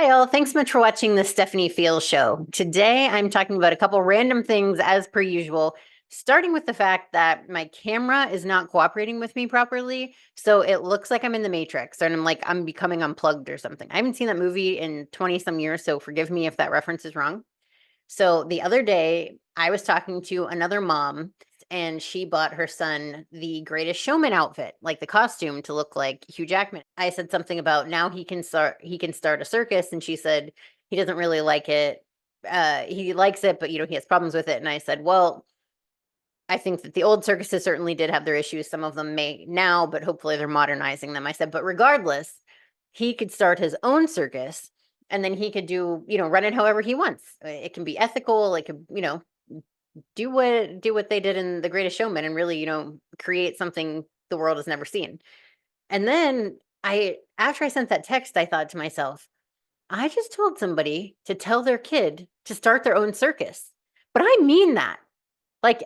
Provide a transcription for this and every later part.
Hi, all. Thanks so much for watching the Stephanie Feals show. Today, I'm talking about a couple random things as per usual, starting with the fact that my camera is not cooperating with me properly. So it looks like I'm in the Matrix and I'm becoming unplugged or something. I haven't seen that movie in 20 some years, so forgive me if that reference is wrong. So the other day, I was talking to another mom and she bought her son the Greatest Showman outfit, like the costume to look like Hugh Jackman. I said something about now he can start a circus and she said he doesn't really like it. He likes it, but he has problems with it. And I said, well, I think that the old circuses certainly did have their issues. Some of them may now, but hopefully they're modernizing them. I said, but regardless, he could start his own circus and then he could run it however he wants. It can be ethical, it could, do what they did in The Greatest Showman and really, create something the world has never seen. And then after I sent that text, I thought to myself, I just told somebody to tell their kid to start their own circus. But I mean that.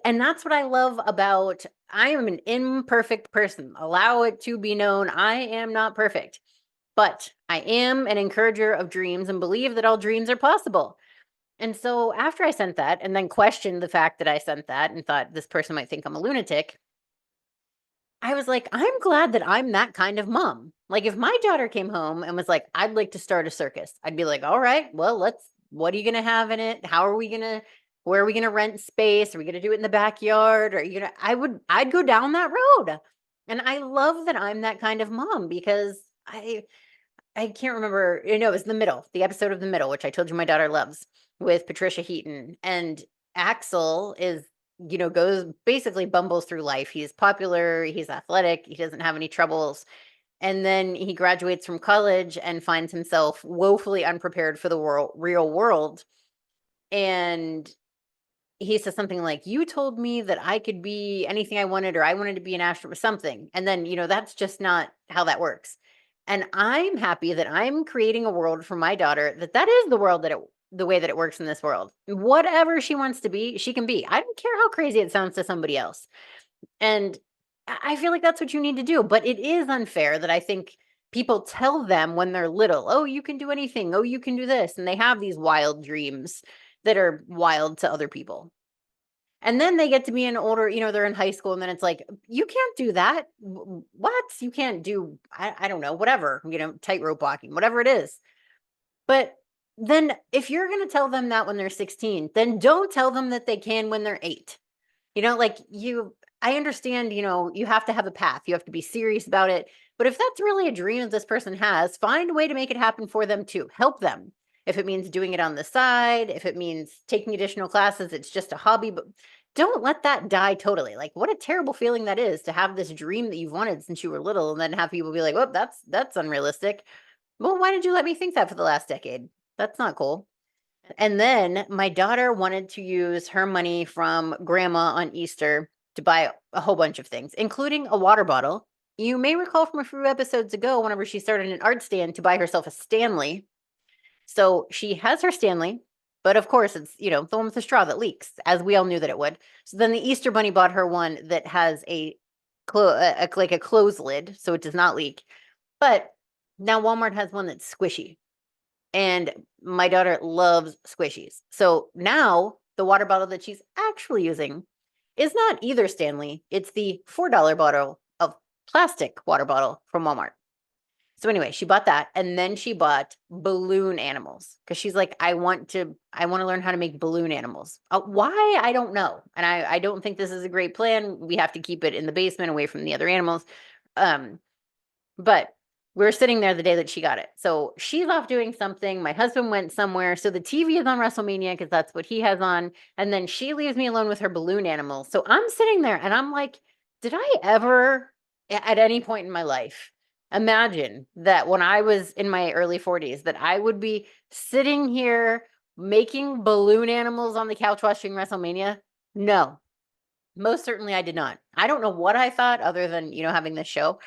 And that's what I love about I am an imperfect person. Allow it to be known I am not perfect. But I am an encourager of dreams and believe that all dreams are possible. And so after I sent that and then questioned the fact that I sent that and thought this person might think I'm a lunatic, I was like, I'm glad that I'm that kind of mom. Like if my daughter came home and was like, I'd like to start a circus, I'd be like, all right, well, what are you going to have in it? Where are we going to rent space? Are we going to do it in the backyard? Or I'd go down that road. And I love that I'm that kind of mom because I can't remember. It was the episode of The Middle, which I told you my daughter loves with Patricia Heaton. And Axel goes basically bumbles through life. He's popular, he's athletic, he doesn't have any troubles. And then he graduates from college and finds himself woefully unprepared for the real world. And he says something like, you told me that I could be anything I wanted, or I wanted to be an astronaut or something. And then, that's just not how that works. And I'm happy that I'm creating a world for my daughter that is the way that it works in this world. Whatever she wants to be, she can be. I don't care how crazy it sounds to somebody else. And I feel like that's what you need to do. But it is unfair that I think people tell them when they're little, oh, you can do anything. Oh, you can do this. And they have these wild dreams that are wild to other people. And then they get to be an older, they're in high school, and then it's like, you can't do that. What? You can't do, I don't know, whatever, tightrope walking, whatever it is. But then if you're going to tell them that when they're 16, then don't tell them that they can when they're 8. I understand, you have to have a path. You have to be serious about it. But if that's really a dream that this person has, find a way to make it happen for them too. Help them. If it means doing it on the side, if it means taking additional classes, it's just a hobby, but don't let that die totally. Like what a terrible feeling that is to have this dream that you've wanted since you were little and then have people be like, "Oh, that's unrealistic." Well, why did you let me think that for the last decade? That's not cool. And then my daughter wanted to use her money from grandma on Easter to buy a whole bunch of things, including a water bottle. You may recall from a few episodes ago, whenever she started an art stand to buy herself a Stanley. So she has her Stanley, but of course it's, the one with the straw that leaks, as we all knew that it would. So then the Easter Bunny bought her one that has like a closed lid, so it does not leak. But now Walmart has one that's squishy. And my daughter loves squishies. So now the water bottle that she's actually using is not either Stanley. It's the $4 bottle of plastic water bottle from Walmart. So anyway, she bought that and then she bought balloon animals because she's like, I want to learn how to make balloon animals. Why? I don't know. And I don't think this is a great plan. We have to keep it in the basement away from the other animals. But we were sitting there the day that she got it. So she's off doing something. My husband went somewhere. So the TV is on WrestleMania because that's what he has on. And then she leaves me alone with her balloon animals. So I'm sitting there and I'm like, did I ever at any point in my life imagine that when I was in my early 40s that I would be sitting here making balloon animals on the couch watching WrestleMania? No, most certainly I did not. I don't know what I thought other than, having this show.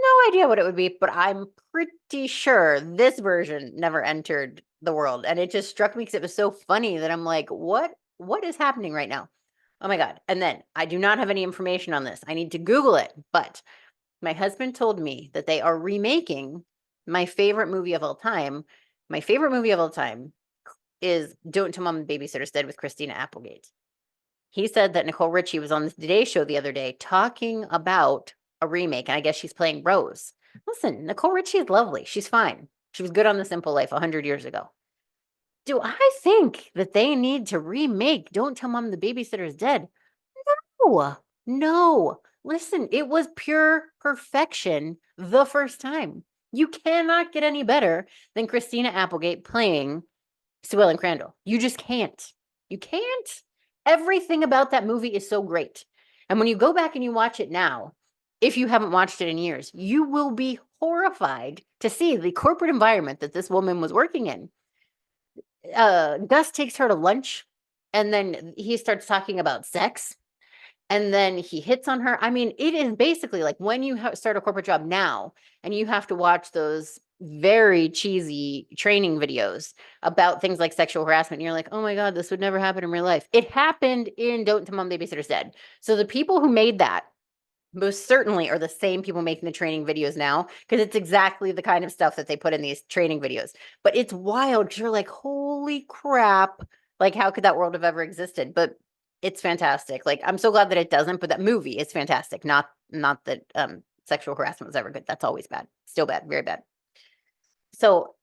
No idea what it would be, but I'm pretty sure this version never entered the world. And it just struck me because it was so funny that I'm like, what is happening right now? Oh my God. And then I do not have any information on this. I need to Google it. But my husband told me that they are remaking my favorite movie of all time, My favorite movie of all time is Don't Tell Mom the Babysitter's Dead with Christina Applegate. He said that Nicole Richie was on the Today Show the other day talking about a remake, and I guess she's playing Rose. Listen, Nicole Richie is lovely. She's fine. She was good on The Simple Life 100 years ago. Do I think that they need to remake Don't Tell Mom the Babysitter's Dead? No, no. Listen, it was pure perfection the first time. You cannot get any better than Christina Applegate playing Sue Ellen Crandall. You just can't. You can't. Everything about that movie is so great. And when you go back and you watch it now, if you haven't watched it in years, you will be horrified to see the corporate environment that this woman was working in. Gus takes her to lunch, and then he starts talking about sex, and then he hits on her. I mean, it is basically like when you start a corporate job now and you have to watch those very cheesy training videos about things like sexual harassment, and you're like, oh my God, this would never happen in real life. It happened in Don't Tell Mom Babysitter's Dead. So the people who made that most certainly are the same people making the training videos now, because it's exactly the kind of stuff that they put in these training videos. But it's wild because you're like, holy crap, like how could that world have ever existed? But it's fantastic. Like, I'm so glad that it doesn't, but that movie is fantastic. Not that sexual harassment was ever good. That's always bad. Still bad, very bad. So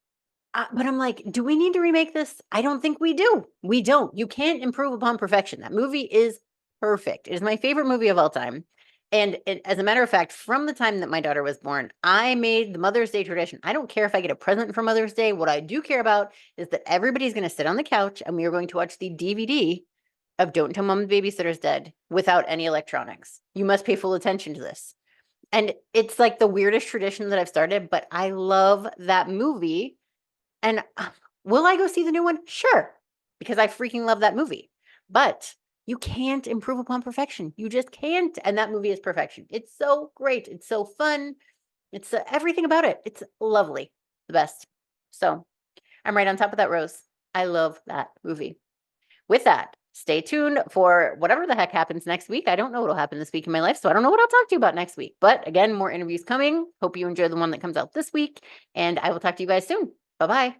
but I'm like, do we need to remake this? I don't think we do. We don't. You can't improve upon perfection. That movie is perfect. It is my favorite movie of all time. And as a matter of fact, from the time that my daughter was born, I made the Mother's Day tradition. I don't care if I get a present for Mother's Day. What I do care about is that everybody's going to sit on the couch and we are going to watch the DVD of Don't Tell Mom the Babysitter's Dead without any electronics. You must pay full attention to this. And it's like the weirdest tradition that I've started, but I love that movie. And will I go see the new one? Sure, because I freaking love that movie. But you can't improve upon perfection. You just can't. And that movie is perfection. It's so great. It's so fun. It's everything about it. It's lovely. The best. So I'm right on top of that, Rose. I love that movie. With that, stay tuned for whatever the heck happens next week. I don't know what will happen this week in my life, so I don't know what I'll talk to you about next week. But again, more interviews coming. Hope you enjoy the one that comes out this week. And I will talk to you guys soon. Bye-bye.